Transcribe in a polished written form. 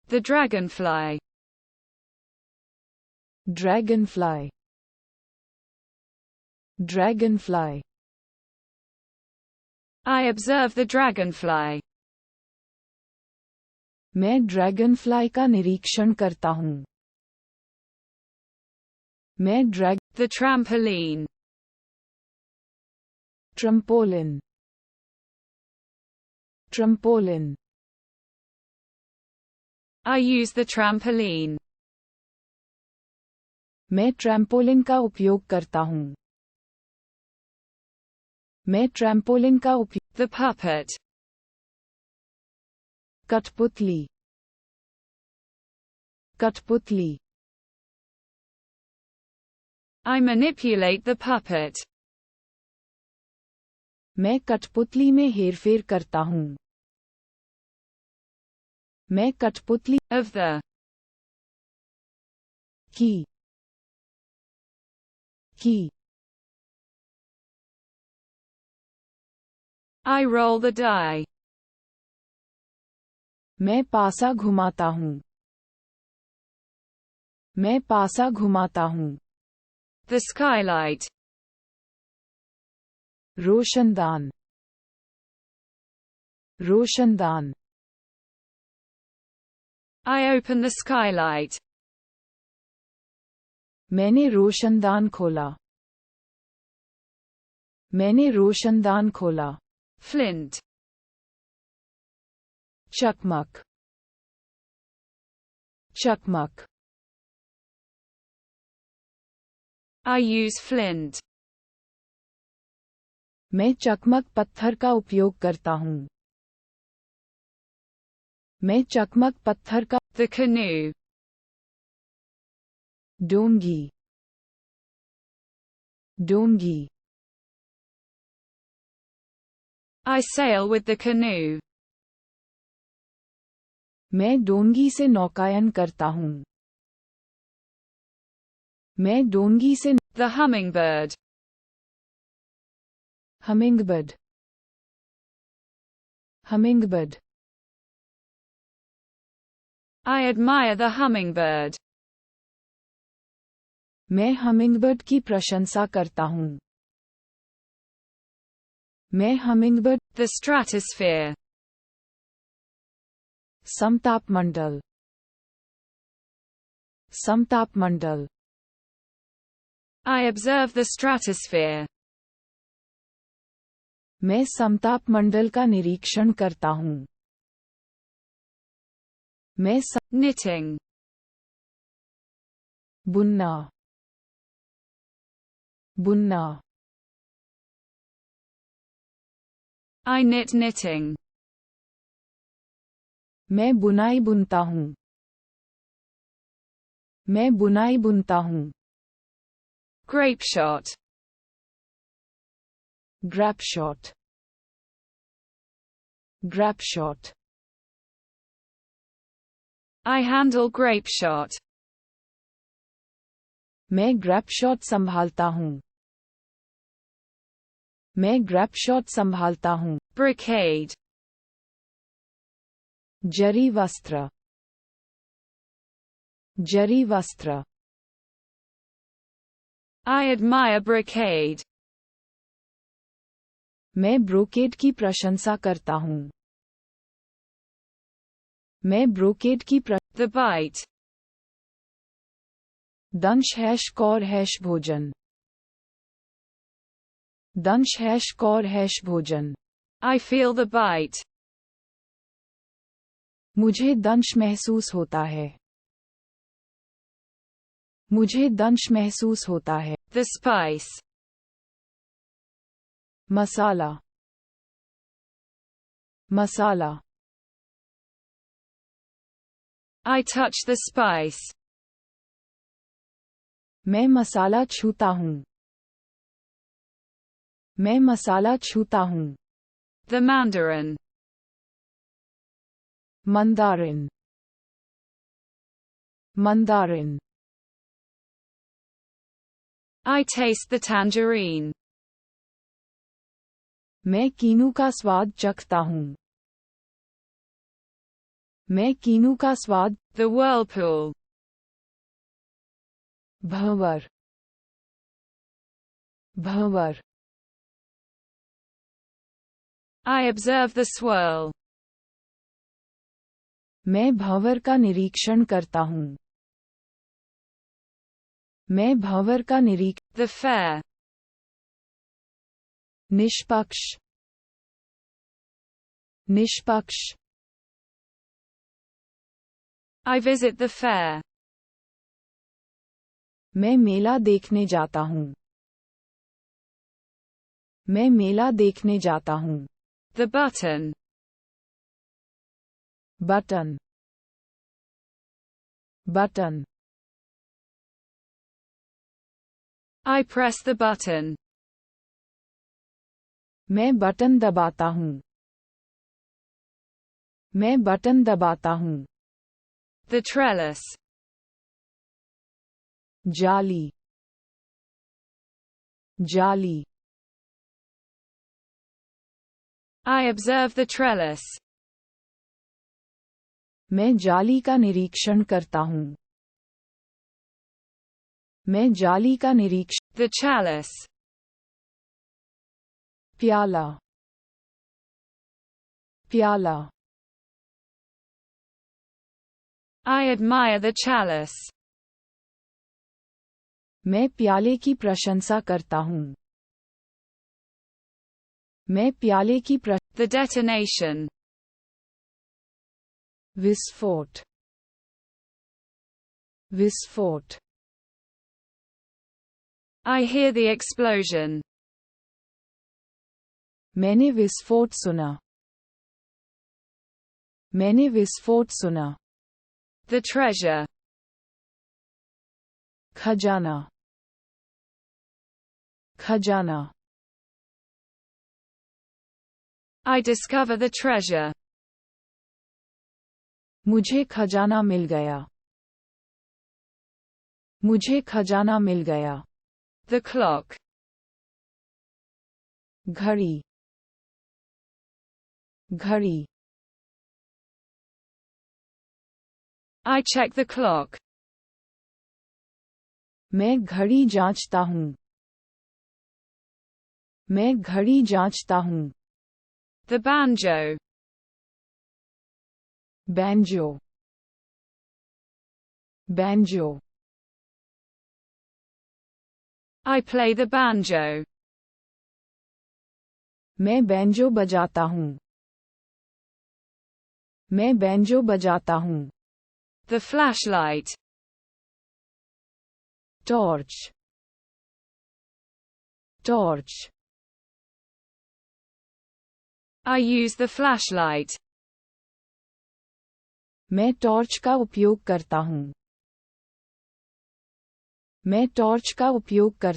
The dragonfly. Dragonfly. Dragonfly. I observe the dragonfly. मैं Dragonfly का निरीक्षण करता हूँ. मैं The trampoline. Trampoline. Trampoline. I use the trampoline. मैं ट्रैम्पोलिन का उपयोग करता हूँ. मैं ट्रैम्पोलिन का उपयोग. The puppet. कठपुतली. कठपुतली. I manipulate the puppet. मैं कठपुतली में हेरफेर करता हूँ. मैं कठपुतली. Of the. की. की. I roll the die. मैं पासा घुमाता हूँ. मैं पासा घुमाता हूँ. The skylight. रोशनदान. रोशनदान. I open the skylight. मैंने रोशनदान खोला. मैंने रोशनदान खोला. Flint. चकमक. चकमक. I use flint. मैं चकमक पत्थर का उपयोग करता हूँ. मैं चकमक पत्थर का. The canoe. डोंगी. डोंगी. I sail with the canoe. मैं डोंगी से नौकायन करता हूँ. मैं डोंगी से. The hummingbird. Hummingbird. Hummingbird. I admire the hummingbird. मैं हमिंगबर्ड की प्रशंसा करता हूँ. मैं hummingbird. The stratosphere. समतापमंडल. समतापमंडल. I observe the stratosphere. मैं समतापमंडल का निरीक्षण करता हूँ. मैं Knitting. बुनना. बुनना. I knit knitting. मैं बुनाई बुनता हूँ. मैं बुनाई बुनता हूँ. Grape shot. Grap shot. Grap shot. I handle grape shot. मैं ग्रैप शॉट संभालता हूँ. मैं ग्रैप शॉट संभालता हूँ. Brocade. जरी वस्त्र. जरी वस्त्र. I admire brocade. मैं ब्रोकेड की प्रशंसा करता हूँ. मैं ब्रोकेड की The bite. दंश हैश कौर हैश भोजन. दंश हैश कौर हैश भोजन. I feel the bite. मुझे दंश महसूस होता है. मुझे दंश महसूस होता है. The spice. Masala. Masala. I touch the spice. मैं मसाला छूता हूँ. मैं मसाला छूता हूँ. The mandarin. Mandarin. Mandarin. I taste the tangerine. मैं कीनू का स्वाद चखता हूँ. मैं कीनू का स्वाद The whirlpool. Bhanwar Bhanwar I observe the swirl. मैं भंवर का निरीक्षण करता हूँ मैं भंवर का निरीक्षण The fair. निष्पक्ष निष्पक्ष I visit the fair. मैं मेला देखने जाता हूँ मैं मेला देखने जाता हूँ The button. Button button I press the button. मैं बटन दबाता हूँ मैं बटन दबाता हूँ The trellis. जाली जाली I observe the trellis. मैं जाली का निरीक्षण करता हूँ मैं जाली का निरीक्षण The chalice. प्याला प्याला I admire the chalice. मैं प्याले की प्रशंसा करता हूँ मैं प्याले की The detonation. विस्फोट विस्फोट I hear the explosion. मैंने विस्फोट सुना मैंने विस्फोट सुना The treasure. खजाना खजाना I discover the treasure. मुझे खजाना मिल गया मुझे खजाना मिल गया The clock. घड़ी घड़ी I check the clock. मैं घड़ी जांचता हूँ मैं घड़ी जांचता हूँ The banjo. Banjo banjo I play the banjo. मैं बैंजो बजाता हूँ मैं बैंजो बजाता हूँ The flashlight. Torch torch I use the flashlight. मैं टॉर्च का उपयोग करता हूँ मैं टॉर्च का उपयोग करता